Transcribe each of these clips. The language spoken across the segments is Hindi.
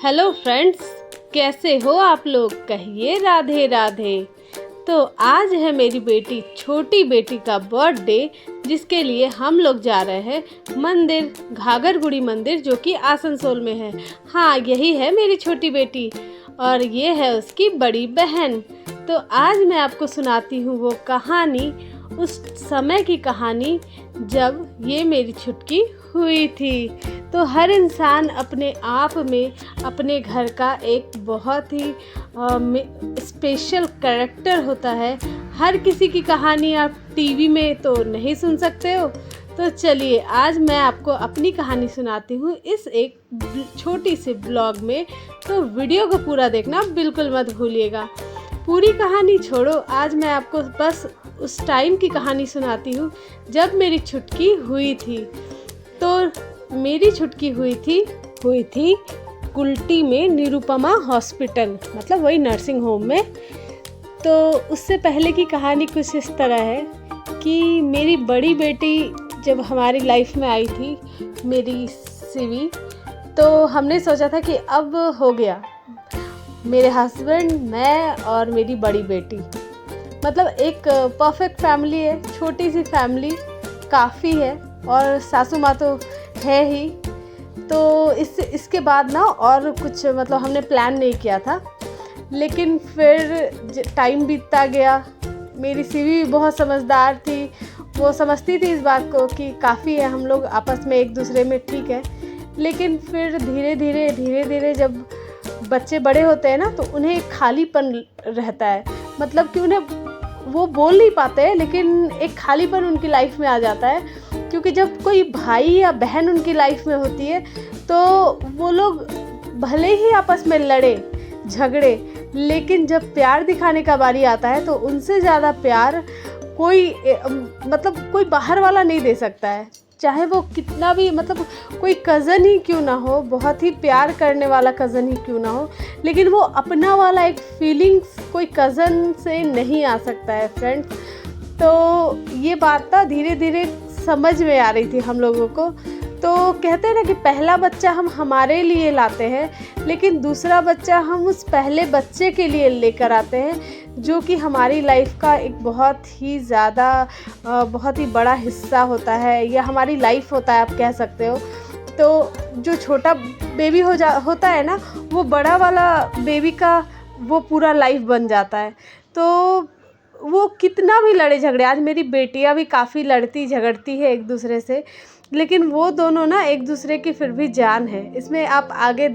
हेलो फ्रेंड्स, कैसे हो आप लोग? कहिए राधे राधे। तो आज है मेरी छोटी बेटी का बर्थडे, जिसके लिए हम लोग जा रहे हैं मंदिर, घाघरगुड़ी मंदिर, जो कि आसनसोल में है। हाँ, यही है मेरी छोटी बेटी और ये है उसकी बड़ी बहन। तो आज मैं आपको सुनाती हूँ वो कहानी, उस समय की कहानी जब ये मेरी छुटकी हुई थी। तो हर इंसान अपने आप में अपने घर का एक बहुत ही स्पेशल कैरेक्टर होता है। हर किसी की कहानी आप टीवी में तो नहीं सुन सकते हो। तो चलिए, आज मैं आपको अपनी कहानी सुनाती हूँ इस एक छोटी सी ब्लॉग में। तो वीडियो को पूरा देखना बिल्कुल मत भूलिएगा। पूरी कहानी छोड़ो, आज मैं आपको बस उस टाइम की कहानी सुनाती हूँ जब मेरी छुटकी हुई थी। तो मेरी छुटकी हुई थी कुल्टी में निरुपमा हॉस्पिटल, मतलब वही नर्सिंग होम में। तो उससे पहले की कहानी कुछ इस तरह है कि मेरी बड़ी बेटी जब हमारी लाइफ में आई थी, मेरी सीवी, तो हमने सोचा था कि अब हो गया, मेरे हस्बैंड, मैं और मेरी बड़ी बेटी, मतलब एक परफेक्ट फैमिली है। छोटी सी फैमिली काफ़ी है, और सासू माँ तो है ही। तो इसके बाद ना और कुछ मतलब हमने प्लान नहीं किया था। लेकिन फिर टाइम बीतता गया। मेरी सीवी भी बहुत समझदार थी, वो समझती थी इस बात को कि काफ़ी है, हम लोग आपस में एक दूसरे में ठीक है। लेकिन फिर धीरे धीरे जब बच्चे बड़े होते हैं ना, तो उन्हें एक खालीपन रहता है। मतलब कि उन्हें, वो बोल नहीं पाते हैं, लेकिन एक खालीपन उनकी लाइफ में आ जाता है। क्योंकि जब कोई भाई या बहन उनकी लाइफ में होती है, तो वो लोग भले ही आपस में लड़े झगड़े, लेकिन जब प्यार दिखाने का बारी आता है तो उनसे ज़्यादा प्यार कोई बाहर वाला नहीं दे सकता है। चाहे वो कितना भी, मतलब कोई कज़न ही क्यों ना हो, बहुत ही प्यार करने वाला कज़न ही क्यों ना हो, लेकिन वो अपना वाला एक फीलिंग्स कोई कज़न से नहीं आ सकता है फ्रेंड्स। तो ये बात ना धीरे धीरे समझ में आ रही थी हम लोगों को। तो कहते हैं ना कि पहला बच्चा हम हमारे लिए लाते हैं, लेकिन दूसरा बच्चा हम उस पहले बच्चे के लिए लेकर आते हैं, जो कि हमारी लाइफ का एक बहुत ही ज़्यादा बहुत ही बड़ा हिस्सा होता है, या हमारी लाइफ होता है, आप कह सकते हो। तो जो छोटा बेबी होता है ना, वो बड़ा वाला बेबी का वो पूरा लाइफ बन जाता है। तो वो कितना भी लड़े झगड़े, आज मेरी बेटियां भी काफ़ी लड़ती झगड़ती है एक दूसरे से, लेकिन वो दोनों ना एक दूसरे की फिर भी जान है। इसमें आप आगे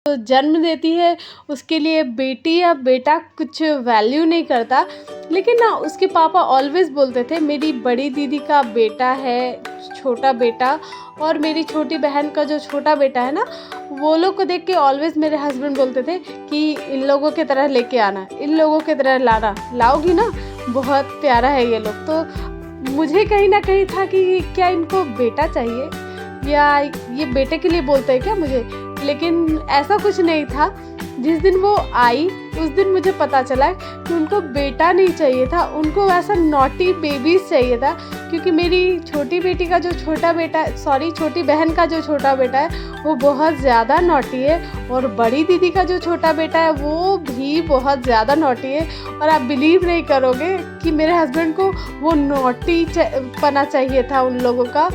जन्म देती है उसके लिए बेटी या बेटा कुछ वैल्यू नहीं करता। लेकिन ना उसके पापा ऑलवेज़ बोलते थे मेरी बड़ी दीदी का बेटा है छोटा बेटा, और मेरी छोटी बहन का जो छोटा बेटा है ना, वो लोग को देख के ऑलवेज़ मेरे हस्बैंड बोलते थे कि इन लोगों की तरह लेके आना, इन लोगों की तरह लाना, लाओगी ना, बहुत प्यारा है ये लोग। तो मुझे कहीं ना कहीं था कि क्या इनको बेटा चाहिए या ये बेटे के लिए बोलते हैं क्या मुझे, लेकिन ऐसा कुछ नहीं था। जिस दिन वो आई उस दिन मुझे पता चला कि उनको बेटा नहीं चाहिए था, उनको ऐसा नॉटी बेबीज चाहिए था। क्योंकि मेरी छोटी बेटी का जो छोटा बेटा, छोटी बहन का जो छोटा बेटा है वो बहुत ज़्यादा नॉटी है, और बड़ी दीदी का जो छोटा बेटा है वो भी बहुत ज़्यादा नॉटी है। और आप बिलीव नहीं करोगे कि मेरे हस्बैंड को वो नॉटी पना चाहिए था उन लोगों का,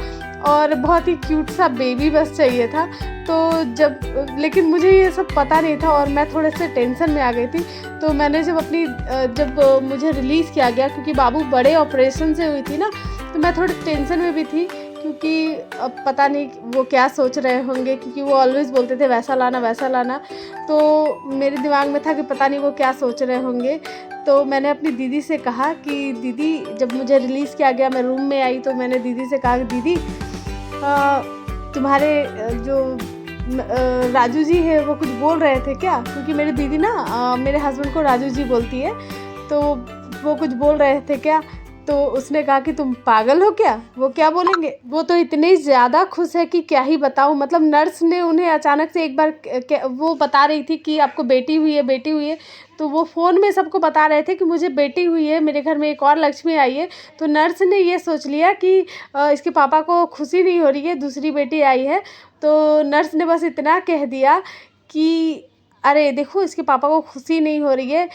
और बहुत ही क्यूट सा बेबी बस चाहिए था। तो लेकिन मुझे ये सब पता नहीं था और मैं थोड़े से टेंशन में आ गई थी। तो मैंने जब मुझे रिलीज़ किया गया, क्योंकि बाबू बड़े ऑपरेशन से हुई थी ना, तो मैं थोड़ी टेंशन में भी थी, क्योंकि अब पता नहीं वो क्या सोच रहे होंगे, क्योंकि वो ऑलवेज़ बोलते थे वैसा लाना वैसा लाना। तो मेरे दिमाग में था कि पता नहीं वो क्या सोच रहे होंगे। तो मैंने अपनी दीदी से कहा कि दीदी, जब मुझे रिलीज़ किया गया मैं रूम में आई तो मैंने दीदी से कहा कि दीदी तुम्हारे जो राजू जी है वो कुछ बोल रहे थे क्या, क्योंकि मेरी दीदी ना मेरे हस्बैंड को राजू जी बोलती है, तो वो कुछ बोल रहे थे क्या। तो उसने कहा कि तुम पागल हो क्या, वो क्या बोलेंगे। वो तो इतनी ज़्यादा खुश है कि क्या ही बताऊँ। मतलब नर्स ने उन्हें अचानक से एक बार वो बता रही थी कि आपको बेटी हुई है, बेटी हुई है, तो वो फ़ोन में सबको बता रहे थे कि मुझे बेटी हुई है, मेरे घर में एक और लक्ष्मी आई है। तो नर्स ने ये सोच लिया कि इसके पापा को खुशी नहीं हो रही है, दूसरी बेटी आई है। तो नर्स ने बस इतना कह दिया कि अरे देखो इसके पापा को खुशी नहीं हो रही है,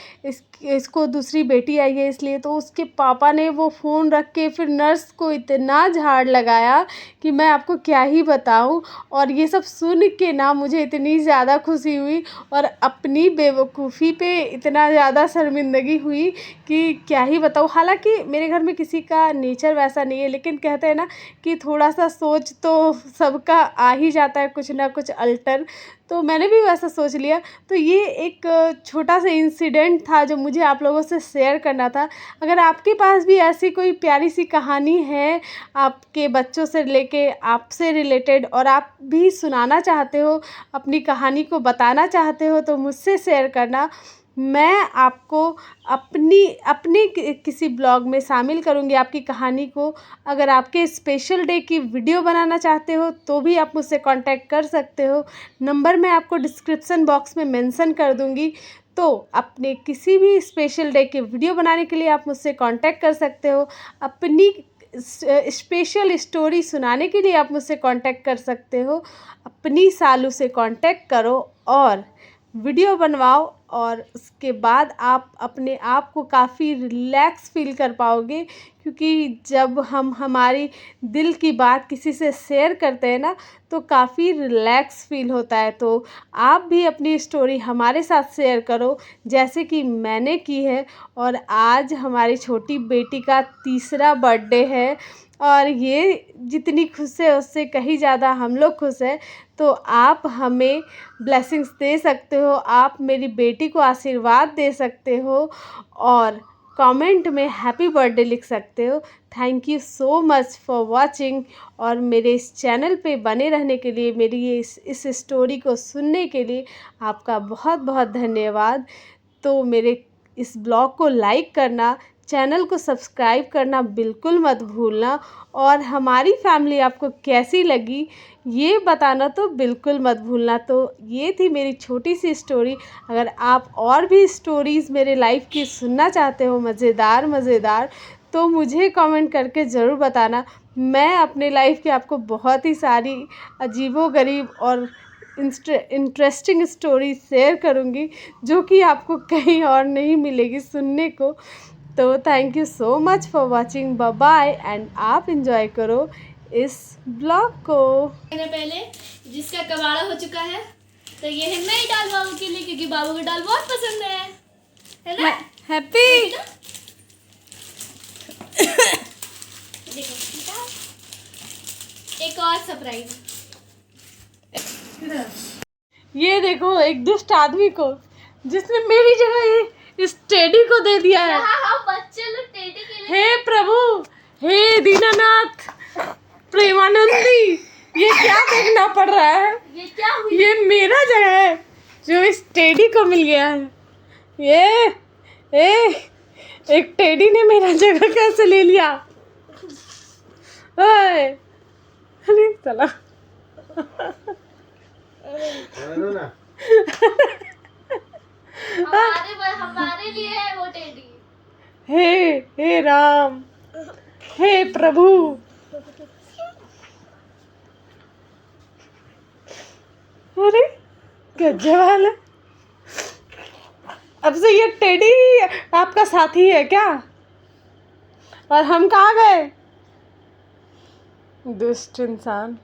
इसको दूसरी बेटी आई है इसलिए। तो उसके पापा ने वो फ़ोन रख के फिर नर्स को इतना झाड़ लगाया कि मैं आपको क्या ही बताऊं। और ये सब सुन के ना मुझे इतनी ज़्यादा खुशी हुई और अपनी बेवकूफ़ी पे इतना ज़्यादा शर्मिंदगी हुई कि क्या ही बताऊं। हालांकि मेरे घर में किसी का नेचर वैसा नहीं है, लेकिन कहते हैं ना कि थोड़ा सा सोच तो सबका आ ही जाता है कुछ ना कुछ अल्टर। तो मैंने भी वैसा सोच लिया। तो ये एक छोटा सा इंसिडेंट था जो मुझे आप लोगों से शेयर करना था। अगर आपके पास भी ऐसी कोई प्यारी सी कहानी है आपके बच्चों से लेके आपसे रिलेटेड, और आप भी सुनाना चाहते हो, अपनी कहानी को बताना चाहते हो, तो मुझसे शेयर करना। मैं आपको अपने किसी ब्लॉग में शामिल करूंगी आपकी कहानी को। अगर आपके स्पेशल डे की वीडियो बनाना चाहते हो तो भी आप मुझसे कांटेक्ट कर सकते हो। नंबर मैं आपको डिस्क्रिप्शन बॉक्स में मेंशन कर दूंगी। तो अपने किसी भी स्पेशल डे की वीडियो बनाने के लिए आप मुझसे कांटेक्ट कर सकते हो। अपनी स्पेशल स्टोरी सुनाने के लिए आप मुझसे कांटेक्ट कर सकते हो। अपनी सालू से कांटेक्ट करो और वीडियो बनवाओ, और उसके बाद आप अपने आप को काफ़ी रिलैक्स फील कर पाओगे। क्योंकि जब हम हमारी दिल की बात किसी से शेयर करते हैं ना, तो काफ़ी रिलैक्स फील होता है। तो आप भी अपनी स्टोरी हमारे साथ शेयर करो जैसे कि मैंने की है। और आज हमारी छोटी बेटी का तीसरा बर्थडे है, और ये जितनी खुश है उससे कहीं ज़्यादा हम लोग खुश हैं। तो आप हमें ब्लेसिंग्स दे सकते हो, आप मेरी बेटी को आशीर्वाद दे सकते हो, और कमेंट में हैप्पी बर्थडे लिख सकते हो। Thank you so much for watching, और मेरे इस चैनल पे बने रहने के लिए, मेरी ये इस स्टोरी को सुनने के लिए आपका बहुत बहुत धन्यवाद। तो मेरे इस ब्लॉग को लाइक करना, चैनल को सब्सक्राइब करना बिल्कुल मत भूलना, और हमारी फैमिली आपको कैसी लगी ये बताना तो बिल्कुल मत भूलना। तो ये थी मेरी छोटी सी स्टोरी। अगर आप और भी स्टोरीज़ मेरे लाइफ की सुनना चाहते हो मज़ेदार, तो मुझे कमेंट करके ज़रूर बताना। मैं अपने लाइफ की आपको बहुत ही सारी अजीबोगरीब और इंटरेस्टिंग स्टोरी शेयर करूँगी, जो कि आपको कहीं और नहीं मिलेगी सुनने को। तो thank you so much for watching, bye bye, and आप इंजॉय करो इस ब्लॉग को। पहले जिसका कबाड़ा हो चुका है, तो ये है नई दाल बाबू के लिए, क्योंकि बाबू को दाल बहुत पसंद है ना। हैप्पी देखो एक और सरप्राइज। ये देखो एक दुष्ट आदमी को जिसने मेरी जगह ये इस टेडी को दे दिया है। यहाँ हम बच्चे लोग टेडी के लिए हे प्रभु, हे दीनानाथ, प्रेमानंदी, ये क्या देखना पड़ रहा है? ये क्या हुई? ये मेरा जगह है जो इस टेडी को मिल गया है। एक टेडी ने मेरा जगह कैसे ले लिया? ओए, अरे चला। हमारे लिए है वो टेडी। हे राम, हे प्रभु, अरे गजब वाला। अब से ये टेडी आपका साथी है क्या? और हम कहाँ गए? दुष्ट इंसान।